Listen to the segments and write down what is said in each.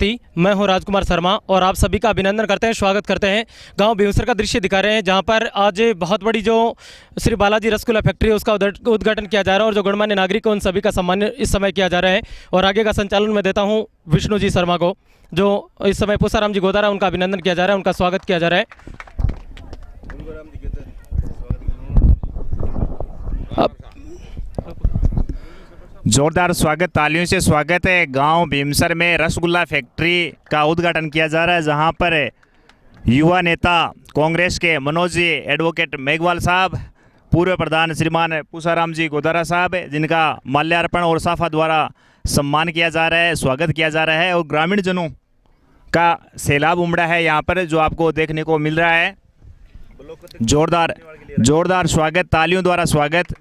प्रति मैं हूं राजकुमार शर्मा और आप सभी का अभिनंदन करते हैं, स्वागत करते हैं। गांव भीमसर का दृश्य दिखा रहे हैं जहां पर आज बहुत बड़ी जो श्री बालाजी रसगुल्ला फैक्ट्री है उसका उद्घाटन किया जा रहा है और जो गणमान्य नागरिक है उन सभी का सम्मान इस समय किया जा रहा है। और आगे का संचालन मैं देता हूँ विष्णु जी शर्मा को, जो इस समय पूसाराम जी गोदारा, उनका अभिनंदन किया जा रहा है, उनका स्वागत किया जा रहा है। जोरदार स्वागत, तालियों से स्वागत है। गांव भीमसर में रसगुल्ला फैक्ट्री का उद्घाटन किया जा रहा है जहां पर युवा नेता कांग्रेस के मनोज जी, एडवोकेट मेघवाल साहब, पूर्व प्रधान श्रीमान पूसाराम जी गोदारा साहब, जिनका माल्यार्पण और साफा द्वारा सम्मान किया जा रहा है, स्वागत किया जा रहा है। और ग्रामीण जनों का सैलाब उमड़ा है यहाँ पर, जो आपको देखने को मिल रहा है। जोरदार स्वागत, तालियों द्वारा स्वागत।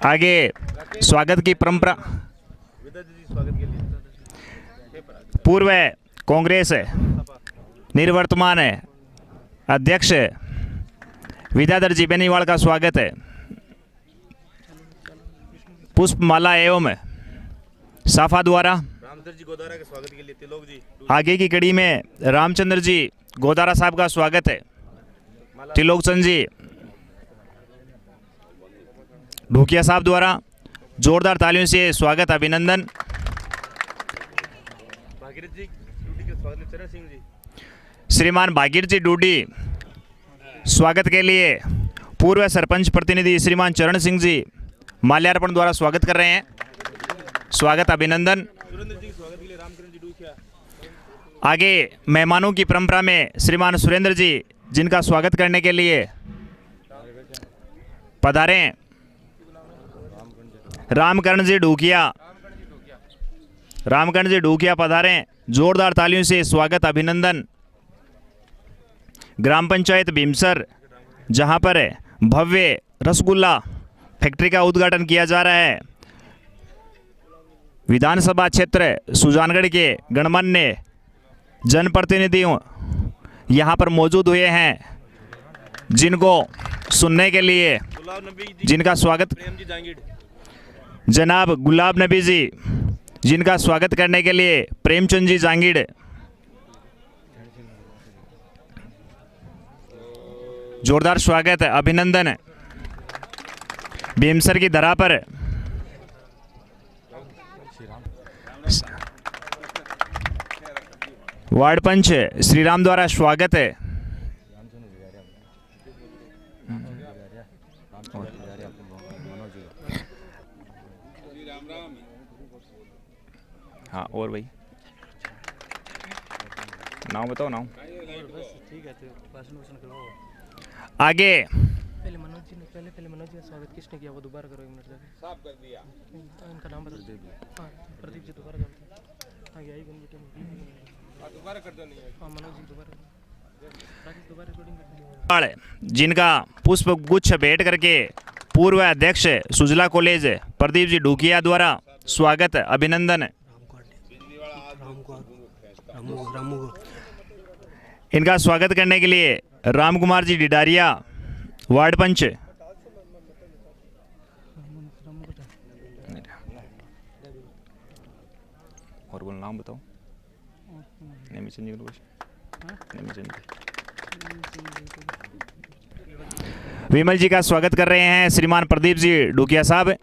आगे स्वागत की परंपरा, पूर्व कांग्रेस निर्वर्तमान अध्यक्ष विद्याधर जी बेनीवाल का स्वागत है। पुष्पमाला एवं साफा द्वारा जी गोदारा के स्वागत के लिए तिलोक जी। आगे की कड़ी में रामचंद्र जी गोदारा साहब का स्वागत है। तिलोक चंद जी ढूकिया साहब द्वारा जोरदार तालियों से स्वागत, अभिनंदन। श्रीमान भागीरथ जी डूडी स्वागत के लिए पूर्व सरपंच प्रतिनिधि श्रीमान चरण सिंह जी माल्यार्पण द्वारा स्वागत कर रहे हैं, स्वागत, अभिनंदन। आगे मेहमानों की परंपरा में श्रीमान सुरेंद्र जी, जिनका स्वागत करने के लिए पधारे रामकरण जी ढूकिया पधारें, जोरदार तालियों से स्वागत, अभिनंदन। ग्राम पंचायत भीमसर, जहां पर भव्य रसगुल्ला फैक्ट्री का उद्घाटन किया जा रहा है। विधानसभा क्षेत्र सुजानगढ़ के गणमान्य जनप्रतिनिधियों यहां पर मौजूद हुए हैं, जिनको सुनने के लिए जिनका स्वागत जनाब गुलाब नबी जी, जिनका स्वागत करने के लिए प्रेमचंद जी जांगीड़, जोरदार स्वागत, अभिनंदन। भीमसर की धरा पर वार्ड पंच श्रीराम द्वारा स्वागत है। हाँ, और भाई नाम बताओ, नाम आगे। पहले मनोज जी ने स्वागत किसने किया वो दोबारा करो, एक मिनट जाके साफ कर दिया। इनका नाम बता दो। हां, प्रदीप जी दोबारा करते। आगे आई दोबारा कर दो। नहीं है, हां मनोज जी दोबारा रिकॉर्डिंग कर, जिनका पुष्प गुच्छ भेंट करके पूर्व अध्यक्ष सुजला कॉलेज प्रदीप जी ढूकिया द्वारा स्वागत, अभिनंदन। इनका स्वागत करने के लिए राम कुमार जी डिडारिया, वार्ड पंच। और बोल, नाम बताओ। विमल जी का स्वागत कर रहे हैं श्रीमान प्रदीप जी ढूकिया साहब।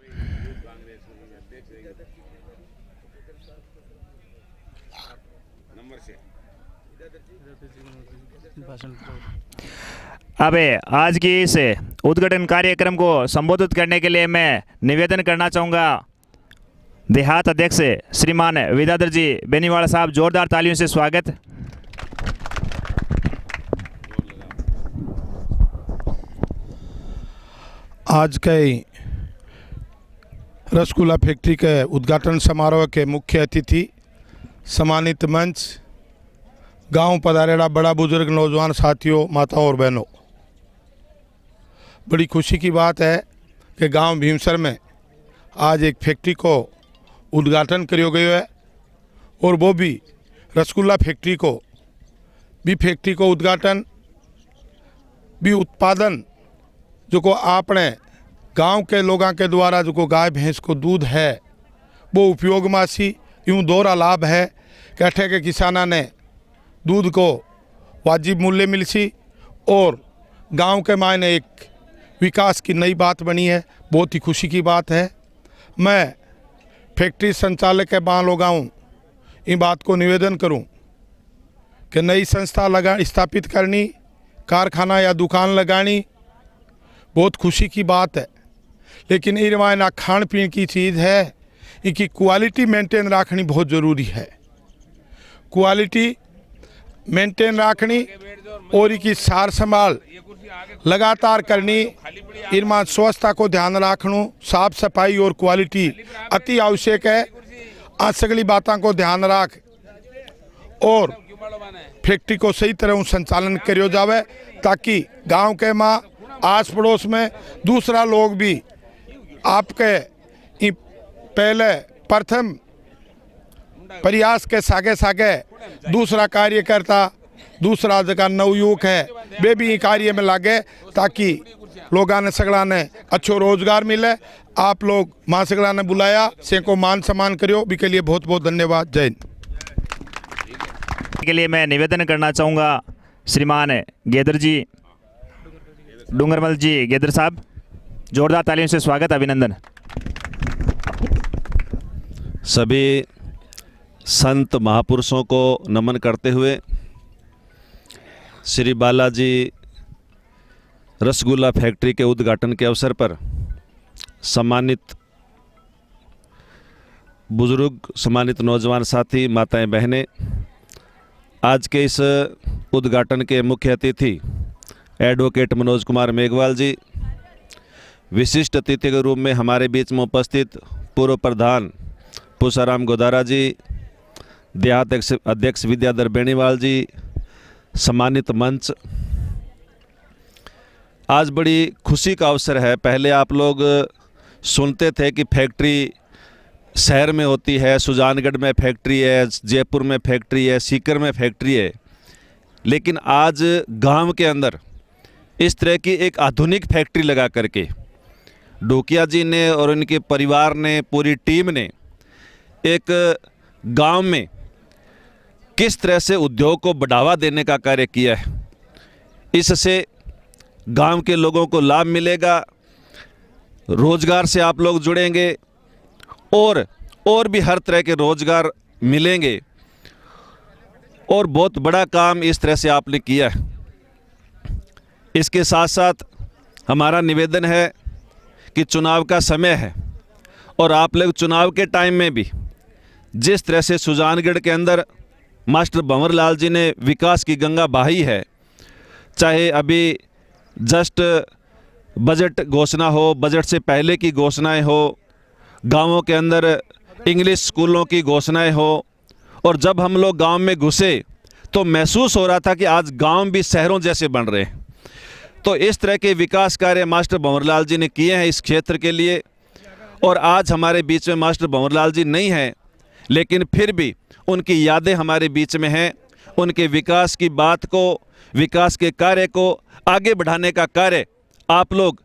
अब आज की इस उद्घाटन कार्यक्रम को संबोधित करने के लिए मैं निवेदन करना चाहूँगा देहात अध्यक्ष श्रीमान विद्याधर जी बेनीवाल साहब, जोरदार तालियों से स्वागत। आज के रसगुल्ला फैक्ट्री के उद्घाटन समारोह के मुख्य अतिथि, सम्मानित मंच, गांव पधारेड़ा बड़ा बुजुर्ग, नौजवान साथियों, माताओं और बहनों, बड़ी खुशी की बात है कि गांव भीमसर में आज एक फैक्ट्री को उद्घाटन करियो गयो है, और वो भी रसगुल्ला फैक्ट्री को उद्घाटन भी उत्पादन जो को आपने गांव के लोगों के द्वारा जो को गाय भैंस को दूध है वो उपयोग में सी यूँ दोहरा लाभ है कहते के किसाना ने दूध को वाजिब मूल्य मिल सी और गांव के मायने एक विकास की नई बात बनी है। बहुत ही खुशी की बात है। मैं फैक्ट्री संचालक के बाँ लगाऊँ इन बात को निवेदन करूं कि नई संस्था स्थापित करनी, कारखाना या दुकान लगानी बहुत खुशी की बात है, लेकिन ये मायना खान पीन की चीज़ है, इनकी क्वालिटी मेंटेन रखनी बहुत ज़रूरी है। क्वालिटी मेंटेन रखनी और इनकी सार संभाल लगातार करनी, इनमें स्वच्छता को ध्यान रखना, साफ सफाई और क्वालिटी अति आवश्यक है। आज सगली बातों को ध्यान रख और फैक्ट्री को सही तरह संचालन करियो जावे, ताकि गांव के माँ आस पड़ोस में दूसरा लोग भी आपके पहले प्रथम प्रयास के सागे सागे दूसरा कार्य करता, दूसरा जगह नवयुवक है वे भी कार्य में लागे, ताकि लोगों ने सगला ने अच्छो रोजगार मिले। आप लोग माँ सगला ने बुलाया, से को मान सम्मान करियो, भी के लिए बहुत बहुत धन्यवाद। जय हिंद। के लिए मैं निवेदन करना चाहूँगा श्रीमान गेदर जी, डूंगरमल जी गेदर साहब, जोरदार तालियों से स्वागत अभिनंदन। सभी संत महापुरुषों को नमन करते हुए श्री बालाजी रसगुल्ला फैक्ट्री के उद्घाटन के अवसर पर सम्मानित बुजुर्ग, सम्मानित नौजवान साथी, माताएं बहनें, आज के इस उद्घाटन के मुख्य अतिथि एडवोकेट मनोज कुमार मेघवाल जी, विशिष्ट अतिथि के रूप में हमारे बीच में उपस्थित पूर्व प्रधान पूसाराम गोदारा जी, देहात अध्यक्ष विद्याधर बेनीवाल जी, सम्मानित मंच, आज बड़ी खुशी का अवसर है। पहले आप लोग सुनते थे कि फैक्ट्री शहर में होती है, सुजानगढ़ में फैक्ट्री है, जयपुर में फैक्ट्री है, सीकर में फैक्ट्री है, लेकिन आज गांव के अंदर इस तरह की एक आधुनिक फैक्ट्री लगा करके ढोकिया जी ने और उनके परिवार ने, पूरी टीम ने एक गांव में किस तरह से उद्योग को बढ़ावा देने का कार्य किया है। इससे गांव के लोगों को लाभ मिलेगा, रोजगार से आप लोग जुड़ेंगे और भी हर तरह के रोजगार मिलेंगे, और बहुत बड़ा काम इस तरह से आपने किया है। इसके साथ साथ हमारा निवेदन है कि चुनाव का समय है और आप लोग चुनाव के टाइम में भी जिस तरह से सुजानगढ़ के अंदर मास्टर भंवर लाल जी ने विकास की गंगा बहाई है, चाहे अभी जस्ट बजट घोषणा हो, बजट से पहले की घोषणाएं हो, गांवों के अंदर इंग्लिश स्कूलों की घोषणाएं हो, और जब हम लोग गांव में घुसे तो महसूस हो रहा था कि आज गांव भी शहरों जैसे बन रहे हैं। तो इस तरह के विकास कार्य मास्टर भंवर लाल जी ने किए हैं इस क्षेत्र के लिए, और आज हमारे बीच में मास्टर भंवर लाल जी नहीं हैं, लेकिन फिर भी उनकी यादें हमारे बीच में हैं। उनके विकास की बात को, विकास के कार्य को आगे बढ़ाने का कार्य आप लोग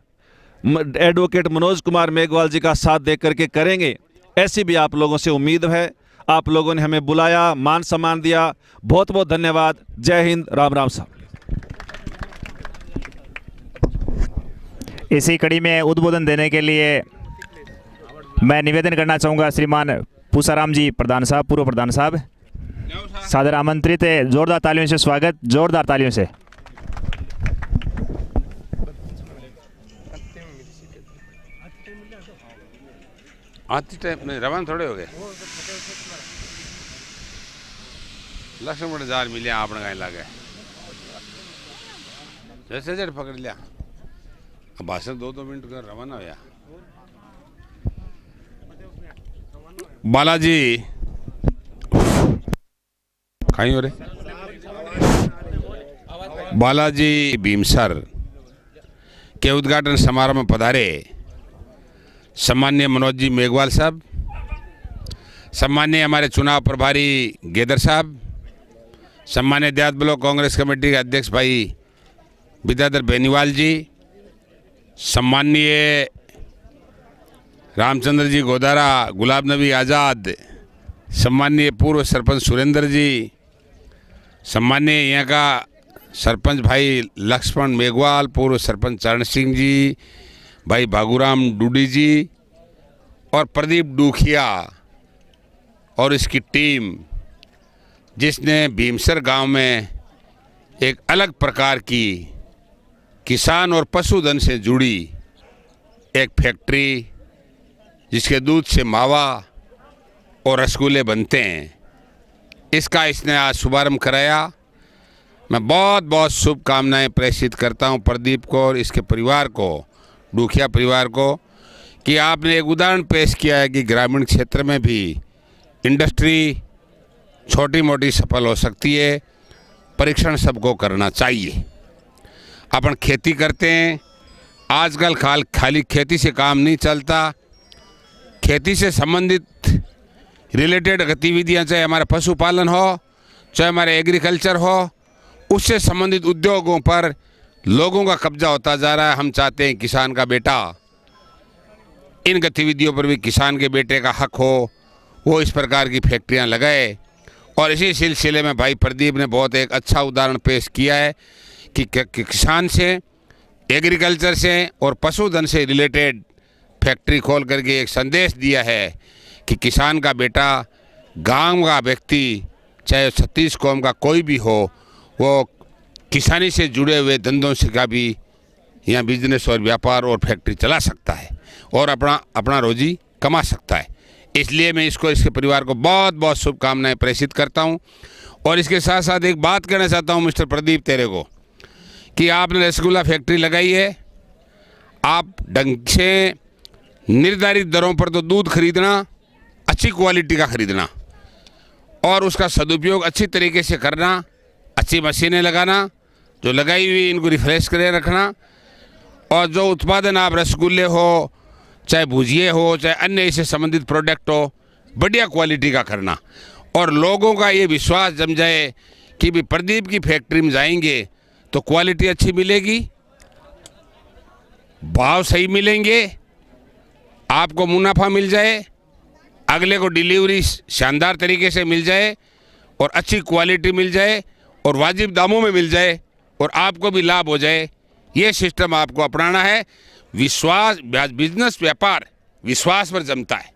एडवोकेट मनोज कुमार मेघवाल जी का साथ दे करके करेंगे, ऐसी भी आप लोगों से उम्मीद है। आप लोगों ने हमें बुलाया, मान सम्मान दिया, बहुत बहुत धन्यवाद। जय हिंद, राम राम साहब। इसी कड़ी में उद्बोधन देने के लिए मैं निवेदन करना चाहूँगा श्रीमान पूसाराम जी प्रधान साहब, पूर्व प्रधान साहब, सादर आमंत्रित है। जोरदार तालियों से स्वागत, जोरदार तालियों से। आती टाइम नहीं रवान थोड़े हो गए, लक्ष्मण बड़े जार मिले आपने कहीं लगे जैसे जड़ पकड़ लिया। अब भाषण 2-2 मिनट कर रवाना होया। बालाजी कहीं हो रहे, बालाजी भीमसर के उद्घाटन समारोह में पधारे सम्मान्य मनोज जी मेघवाल साहब, सम्मान्य हमारे चुनाव प्रभारी गेदर साहब, सम्मान्य देहात ब्लॉक कांग्रेस कमेटी के अध्यक्ष भाई विद्याधर बेनीवाल जी, सम्मान्य रामचंद्र जी गोदारा, गुलाब नबी आज़ाद, सम्माननीय पूर्व सरपंच सुरेंद्र जी, सम्माननीय यहाँ का सरपंच भाई लक्ष्मण मेघवाल, पूर्व सरपंच चरण सिंह जी, भाई बागूराम डूडी जी और प्रदीप डूखिया और इसकी टीम, जिसने भीमसर गांव में एक अलग प्रकार की किसान और पशुधन से जुड़ी एक फैक्ट्री, जिसके दूध से मावा और रसगुल्ले बनते हैं, इसका इसने आज शुभारंभ कराया। मैं बहुत बहुत शुभकामनाएं प्रेषित करता हूं प्रदीप को और इसके परिवार को, डूखिया परिवार को, कि आपने एक उदाहरण पेश किया है कि ग्रामीण क्षेत्र में भी इंडस्ट्री छोटी मोटी सफल हो सकती है। परीक्षण सबको करना चाहिए। अपन खेती करते हैं, आजकल खाली खेती से काम नहीं चलता। खेती से संबंधित रिलेटेड गतिविधियां, चाहे हमारा पशुपालन हो, चाहे हमारे एग्रीकल्चर हो, उससे संबंधित उद्योगों पर लोगों का कब्जा होता जा रहा है। हम चाहते हैं किसान का बेटा, इन गतिविधियों पर भी किसान के बेटे का हक हो, वो इस प्रकार की फैक्ट्रियां लगाए। और इसी सिलसिले में भाई प्रदीप ने बहुत एक अच्छा उदाहरण पेश किया है कि किसान से, एग्रीकल्चर से और पशुधन से रिलेटेड फैक्ट्री खोल करके एक संदेश दिया है कि किसान का बेटा, गांव का व्यक्ति, चाहे छत्तीस कौम का कोई भी हो, वो किसानी से जुड़े हुए धंधों से का भी यहाँ बिजनेस और व्यापार और फैक्ट्री चला सकता है और अपना रोजी कमा सकता है। इसलिए मैं इसके परिवार को बहुत बहुत शुभकामनाएं प्रेषित करता हूँ। और इसके साथ साथ एक बात कहना चाहता हूँ मिस्टर प्रदीप तेरे को, कि आपने रसगुल्ला फैक्ट्री लगाई है, आप ढंग से निर्धारित दरों पर तो दूध खरीदना, अच्छी क्वालिटी का खरीदना और उसका सदुपयोग अच्छी तरीके से करना, अच्छी मशीनें लगाना, जो लगाई हुई इनको रिफ्रेश करे रखना, और जो उत्पादन आप रसगुल्ले हो, चाहे भुजिए हो, चाहे अन्य इससे संबंधित प्रोडक्ट हो, बढ़िया क्वालिटी का करना। और लोगों का ये विश्वास जम जाए कि भी प्रदीप की फैक्ट्री में जाएंगे तो क्वालिटी अच्छी मिलेगी, भाव सही मिलेंगे, आपको मुनाफा मिल जाए, अगले को डिलीवरी शानदार तरीके से मिल जाए और अच्छी क्वालिटी मिल जाए और वाजिब दामों में मिल जाए और आपको भी लाभ हो जाए। ये सिस्टम आपको अपनाना है। विश्वास, बिजनेस व्यापार विश्वास पर जमता है।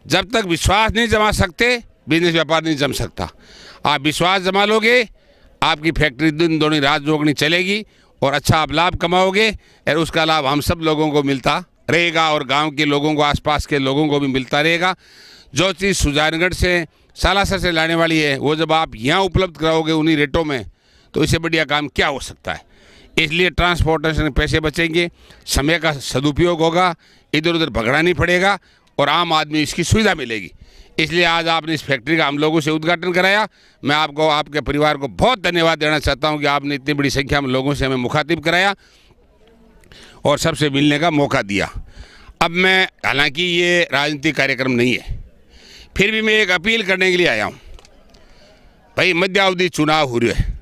जब तक विश्वास नहीं जमा सकते, बिजनेस व्यापार नहीं जम सकता। आप विश्वास जमा लोगे, आपकी फैक्ट्री दिन दोनी रात जोगनी चलेगी और अच्छा आप लाभ कमाओगे और उसका लाभ हम सब लोगों को मिलता रहेगा और गांव के लोगों को, आसपास के लोगों को भी मिलता रहेगा। जो चीज़ सुजानगढ़ से, सालासर से लाने वाली है, वो जब आप यहाँ उपलब्ध कराओगे उन्हीं रेटों में, तो इससे बढ़िया काम क्या हो सकता है। इसलिए ट्रांसपोर्टेशन के पैसे बचेंगे, समय का सदुपयोग होगा, इधर उधर भगड़ा नहीं पड़ेगा और आम आदमी इसकी सुविधा मिलेगी। इसलिए आज आपने इस फैक्ट्री का हम लोगों से उद्घाटन कराया। मैं आपको, आपके परिवार को बहुत धन्यवाद देना चाहता हूं कि आपने इतनी बड़ी संख्या में लोगों से हमें मुखातिब कराया और सबसे मिलने का मौका दिया। अब मैं, हालांकि ये राजनीतिक कार्यक्रम नहीं है, फिर भी मैं एक अपील करने के लिए आया हूँ। भाई मध्यावधि चुनाव हो रहे हैं,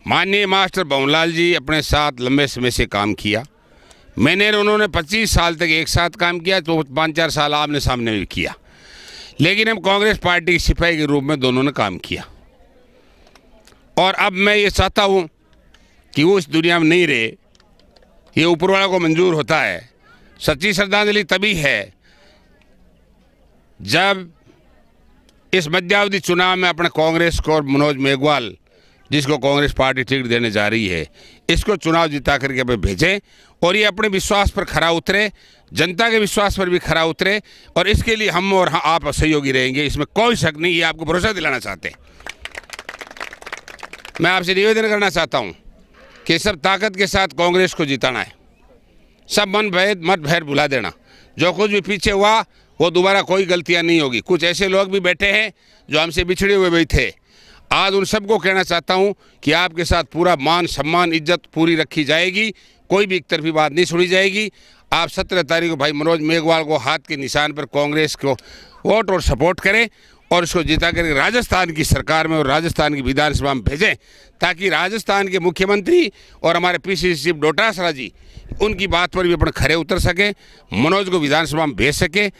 माननीय मास्टर भवनलाल जी अपने साथ लंबे समय से काम किया, मैंने उन्होंने 25 साल तक एक साथ काम किया, तो 5-4 साल आमने सामने भी किया, लेकिन हम कांग्रेस पार्टी के सिपाही के रूप में दोनों ने काम किया। और अब मैं ये चाहता हूँ कि वो इस दुनिया में नहीं रहे, ये ऊपर वाला को मंजूर होता है। सच्ची श्रद्धांजलि तभी है जब इस मध्यावधि चुनाव में अपने कांग्रेस को और मनोज मेघवाल, जिसको कांग्रेस पार्टी टिकट देने जा रही है, इसको चुनाव जिता करके हमें भेजें और ये अपने विश्वास पर खरा उतरे, जनता के विश्वास पर भी खरा उतरे। और इसके लिए हम और आप सहयोगी रहेंगे, इसमें कोई शक नहीं। ये आपको भरोसा दिलाना चाहते हैं। मैं आपसे निवेदन करना चाहता हूं कि सब ताकत के साथ कांग्रेस को जिताना है। सब मतभेद भुला देना। जो कुछ भी पीछे हुआ वो दोबारा कोई गलतियां नहीं होगी। कुछ ऐसे लोग भी बैठे हैं जो हमसे बिछड़े हुए भी थे, आज उन सबको कहना चाहता हूं कि आपके साथ पूरा मान सम्मान इज्जत पूरी रखी जाएगी, कोई भी एक तरफी बात नहीं सुनी जाएगी। आप 17 तारीख को भाई मनोज मेघवाल को हाथ के निशान पर कांग्रेस को वोट और सपोर्ट करें और इसको जिता करके राजस्थान की सरकार में और राजस्थान की विधानसभा में भेजें, ताकि राजस्थान के मुख्यमंत्री और हमारे पीसीसी चीफ डोटासरा जी उनकी बात पर भी अपन खरे उतर सकें, मनोज को विधानसभा में भेज सकें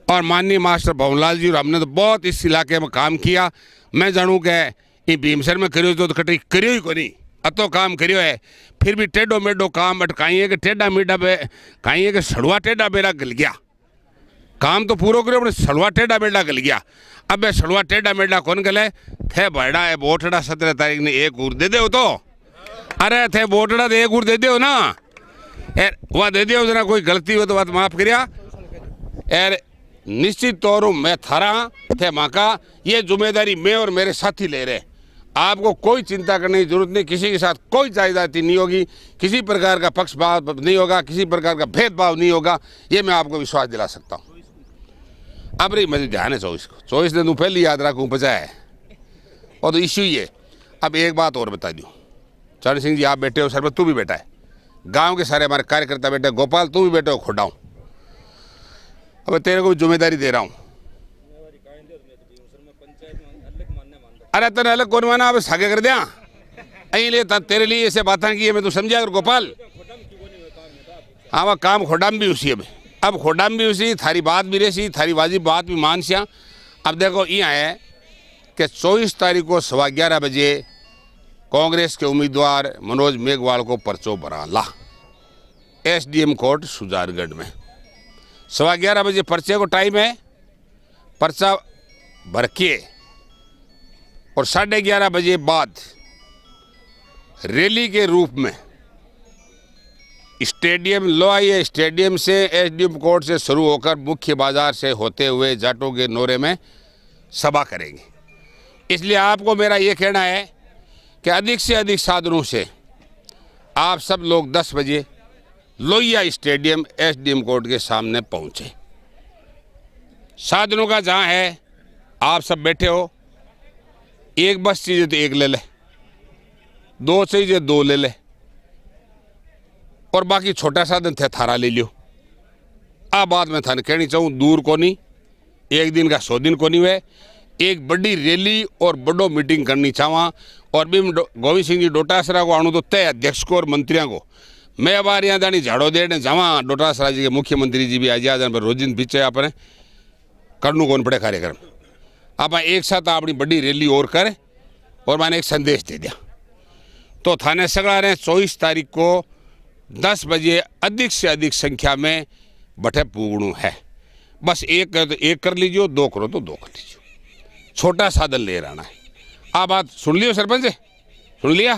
और माननीय मास्टर भवनलाल जी और हमने तो बहुत इस इलाके में काम किया। मैं जानूँ कि ये भीमसर में करियो तो कटी करियो ही को नहीं, अतो काम करियो है, फिर भी टेढ़ो मेढ़ो काम अटकाई है कि टेढ़ा मेढ़ा पे कहीं है कि सड़ुआ टेढ़ा मेढ़ा गल गया। काम तो पूरा करो अपने सड़ुआ टेढ़ा मेढ़ा गल गया। अब ये सड़ुआ टेढ़ा मेढ़ा कौन गले थे बड़ा है बोटड़ा 17 तारीख ने 1 उर दे दो तो, अरे थे बोटड़ा तो 1 उर दे दो ना यार, वह दे दो जना कोई गलती हो तो बात माफ़ करिया यार। निश्चित तौर मैं थारा थे माँ का ये जिम्मेदारी मैं और मेरे साथी ले रहे। आपको कोई चिंता करने की जरूरत नहीं, किसी के साथ कोई जायदाती नहीं होगी, किसी प्रकार का पक्षपात नहीं होगा, किसी प्रकार का भेदभाव नहीं होगा, ये मैं आपको विश्वास दिला सकता हूँ। अब रही मुझे ध्यान है 24 दिन पहले याद रखूँ बचाए और तो इश्यू ही है। अब एक बात और बता दूँ, चरण सिंह जी आप बैठे हो, सरपंच तू भी बैठा है, गांव के सारे हमारे कार्यकर्ता बैठे, गोपाल तू भी बैठे हो, खोडाऊँ। अब तेरे को भी जिम्मेदारी दे रहा हूँ। अरे तेरे अलग कौन माना, अब सागे कर दिया ले तेरे लिए ऐसे बातें की है, मैं तो समझा अगर गोपाल। हाँ वह काम खोडाम भी उसी अब खोडाम भी उसी, थारी बात भी रेसी, थारी वाजिब बात भी मान सिया। अब देखो ये है कि 24 तारीख को 11:15 बजे कांग्रेस के उम्मीदवार मनोज मेघवाल को पर्चो भरा ला SDM कोर्ट सुजानगढ़ में। 11:15 बजे पर्चे को टाइम है, पर्चा भर के और 11:30 बजे बाद रैली के रूप में स्टेडियम लोहाई स्टेडियम से SDM कोर्ट से शुरू होकर मुख्य बाजार से होते हुए जाटों के नोरे में सभा करेंगे। इसलिए आपको मेरा ये कहना है कि अधिक से अधिक साधनों से आप सब लोग 10 बजे लोहिया स्टेडियम SDM कोर्ट के सामने पहुंचे। साधनों का जहां है आप सब बैठे हो, एक बस चाहिए तो 1 ले ले, 2 चाहिए 2 ले ले, और बाकी छोटा साधन थे थारा ले लियो। आ बात मैं थाने कहनी चाहूँ, दूर को नहीं, 1 दिन का 100 दिन को नहीं हुए, एक बड़ी रैली और बड़ो मीटिंग करनी चाहवा। और भी गोविंद सिंह जी डोटासरा को आणु तो तय अध्यक्ष को और मंत्रियों को मैं अब यहाँ जानी झाड़ो देने जावा। डोटासरा जी के मुख्यमंत्री जी भी आज आ जाने पर रोज दिन पीछे आपने करनू कौन पड़े कार्यक्रम। आप एक साथ अपनी बड़ी रैली और कर और मैंने एक संदेश दे दिया। तो थाने सगड़ा रहे 24 तारीख को 10 बजे अधिक से अधिक संख्या में बटे पूगणु है। बस एक कर तो एक कर लीजिए, 2 करो तो 2 कर लीजिए, छोटा साधन ले रहना है। आप बात सुन लियो सरपंच, सुन लिया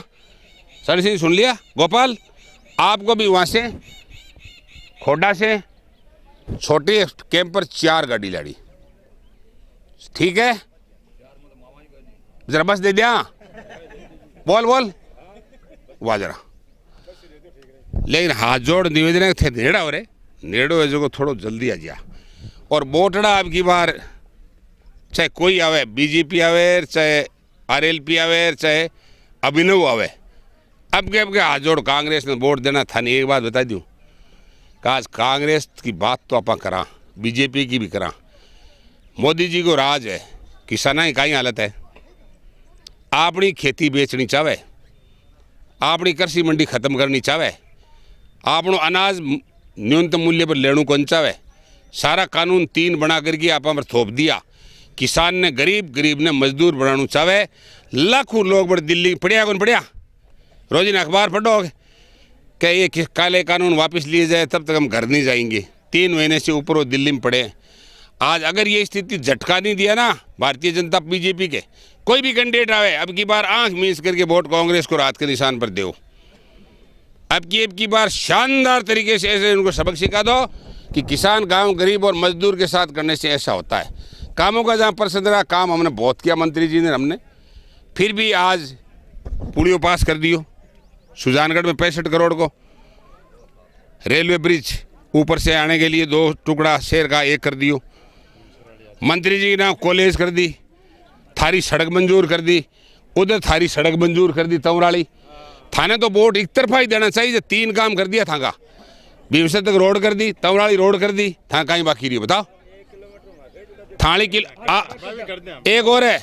सर सिंह, सुन लिया गोपाल, आपको भी वहाँ से खोडा से छोटे कैंप पर 4 गाड़ी लाड़ी, ठीक है? जरा बस दे दिया, बोल बोल वाह जरा। लेकिन हाथ जोड़ निवेदन थे नेड़ा हो रे, नेड़ो है जो थोड़ो जल्दी आ जा। और बोटड़ा अब की बार चाहे कोई आवे, BJP आवे, चाहे RLP आवे, चाहे अभिनव आवे, अब के हाथ जोड़ कांग्रेस ने वोट देना था। नहीं एक बात बता दूँ, आज कांग्रेस की बात तो आप करा, BJP की भी करा, मोदी जी को राज है, किसाना की कहीं हालत है, अपनी खेती बेचनी चाहे, अपनी कृषि मंडी खत्म करनी चाहे, आपनो अनाज न्यूनतम मूल्य पर लेणु कौन चाहे, सारा कानून 3 बना करके आप पर थोप दिया। किसान ने गरीब ने मजदूर बनाना चाहे, लाखों लोग बड़े दिल्ली पढ़िया कौन पढ़िया, रोज इन अखबार पढ़ोगे कि ये काले कानून वापस लिए जाए तब तक हम घर नहीं जाएंगे। 3 महीने से ऊपर वो दिल्ली में पड़े। आज अगर ये स्थिति झटका नहीं दिया ना भारतीय जनता BJP के कोई भी कैंडिडेट आवे, अब की बार आंख मीच करके वोट कांग्रेस को रात के निशान पर दो। अब की बार शानदार तरीके से ऐसे उनको सबक सिखा दो कि किसान गांव गरीब और मजदूर के साथ करने से ऐसा होता है। कामों का जहाँ प्रसिद्ध रहा काम हमने बहुत किया, मंत्री जी ने, हमने फिर भी आज पुलियो पास कर दियो। सुजानगढ़ में 65 करोड़ को रेलवे ब्रिज ऊपर से आने के लिए 2 टुकड़ा शेर का 1 कर दियो। मंत्री जी ने कॉलेज कर दी, थारी सड़क मंजूर कर दी, उधर थारी सड़क मंजूर कर दी तमराली। थाने तो वोट एक तरफा ही देना चाहिए, 3 काम कर दिया था का, भीमसर तक रोड कर दी, तमराली रोड कर दी, था कहीं बाकी रही बताओ। थाली की एक और है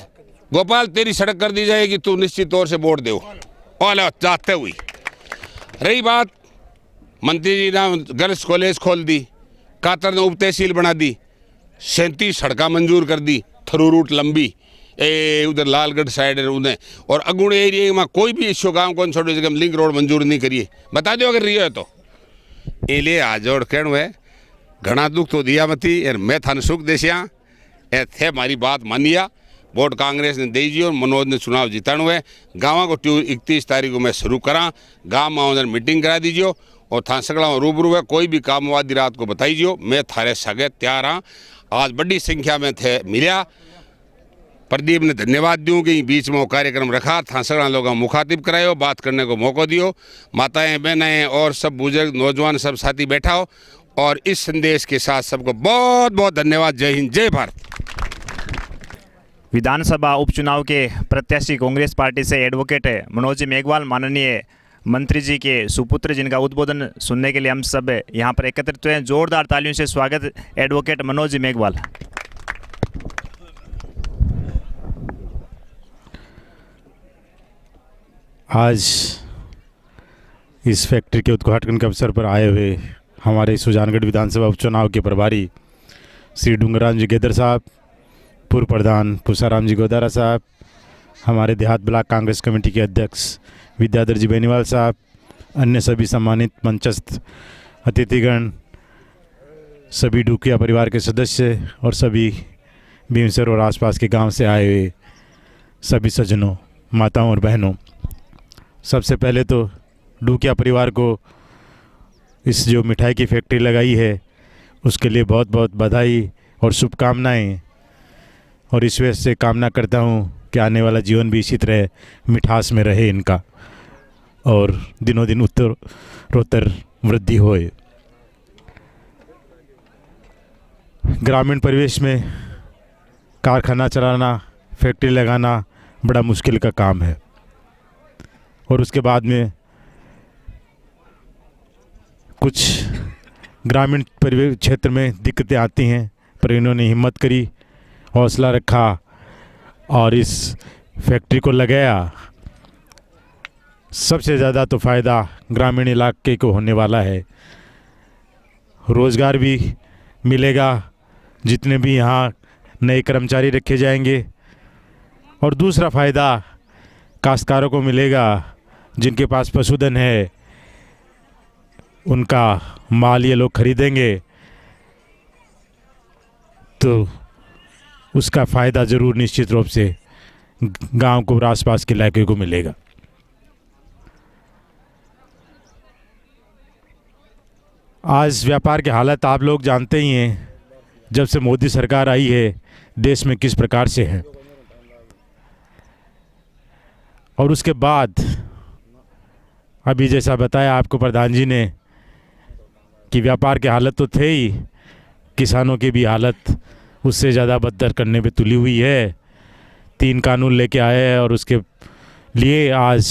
गोपाल, तेरी सड़क कर दी जाएगी, तू निश्चित तौर से वोट दो और जाते हुई। रही बात, मंत्री जी ने गर्ल्स कॉलेज खोल दी, कातर ने उप तहसील बना दी, 37 सड़क मंजूर कर दी, थ्रू रूट लंबी ए उधर लालगढ़ साइड उन्हें, और अगुण एरिया में कोई भी इश्यू गाँव कौन छोड़ो जगह लिंक रोड मंजूर नहीं करिए, बता दो अगर रियो है तो। इसलिए आज जोड़ कहणु है घना दुख तो दिया मती यार, मैं थाने सुख देसिया ए थे हमारी बात मानिया, वोट कांग्रेस ने दे जी और मनोज ने चुनाव जिताणु है। गाँव को 31 तारीख को मैं शुरू करा, गाँव में उधर मीटिंग करा दीजियो और था सगड़ा रूबरू है, कोई भी काम आधी रात को बताइजियो, मैं थारे सगे तैयार हाँ। आज बड़ी संख्या में थे मिलिया, प्रदीप ने धन्यवाद दूँ कि बीच में वो कार्यक्रम रखा, था सगड़ा लोग मुखातिब करायो, बात करने को मौका दियो, माताएं बहनें और सब बुजुर्ग नौजवान सब साथी बैठा हो, और इस संदेश के साथ सबको बहुत बहुत धन्यवाद। जय हिंद, जय भारत। विधानसभा उपचुनाव के प्रत्याशी कांग्रेस पार्टी से एडवोकेट मनोज मेघवाल, माननीय मंत्री जी के सुपुत्र, जिनका उद्बोधन सुनने के लिए हम सब यहाँ पर एकत्रित हुए हैं। जोरदार तालियों से स्वागत एडवोकेट मनोज मेघवाल। आज इस फैक्ट्री के उद्घाटन के अवसर पर आए हुए हमारे सुजानगढ़ विधानसभा उपचुनाव के प्रभारी श्री डूंगराम जी गेदर साहब, पूर्व प्रधान पुषाराम जी गोदारा साहब, हमारे देहात ब्लॉक कांग्रेस कमेटी के अध्यक्ष विद्याधर जी बेनीवाल साहब, अन्य सभी सम्मानित मंचस्थ अतिथिगण, सभी डूकिया परिवार के सदस्य और सभी भीमसर और आसपास के गांव से आए हुए सभी सज्जनों, माताओं और बहनों, सबसे पहले तो डूकिया परिवार को इस जो मिठाई की फैक्ट्री लगाई है उसके लिए बहुत बहुत बधाई और शुभकामनाएं, और इस वजह से कामना करता हूं कि आने वाला जीवन भी इसी तरह मिठास में रहे इनका, और दिनों दिन उत्तरोत्तर वृद्धि होए। ग्रामीण परिवेश में कारखाना चलाना, फैक्ट्री लगाना बड़ा मुश्किल का काम है, और उसके बाद में कुछ ग्रामीण परिवेश क्षेत्र में दिक्कतें आती हैं, पर इन्होंने हिम्मत करी, हौसला रखा और इस फैक्ट्री को लगाया। सबसे ज़्यादा तो फ़ायदा ग्रामीण इलाके को होने वाला है, रोज़गार भी मिलेगा जितने भी यहाँ नए कर्मचारी रखे जाएंगे, और दूसरा फ़ायदा काश्तकारों को मिलेगा जिनके पास पशुधन है, उनका माल ये लोग खरीदेंगे तो उसका फ़ायदा ज़रूर निश्चित रूप से गांव को और आसपास के इलाके को मिलेगा। आज व्यापार की हालत आप लोग जानते ही हैं, जब से मोदी सरकार आई है देश में किस प्रकार से है, और उसके बाद अभी जैसा बताया आपको प्रधान जी ने कि व्यापार की हालत तो थे ही, किसानों की भी हालत उससे ज़्यादा बदतर करने पे तुली हुई है। 3 कानून लेके आए हैं और उसके लिए आज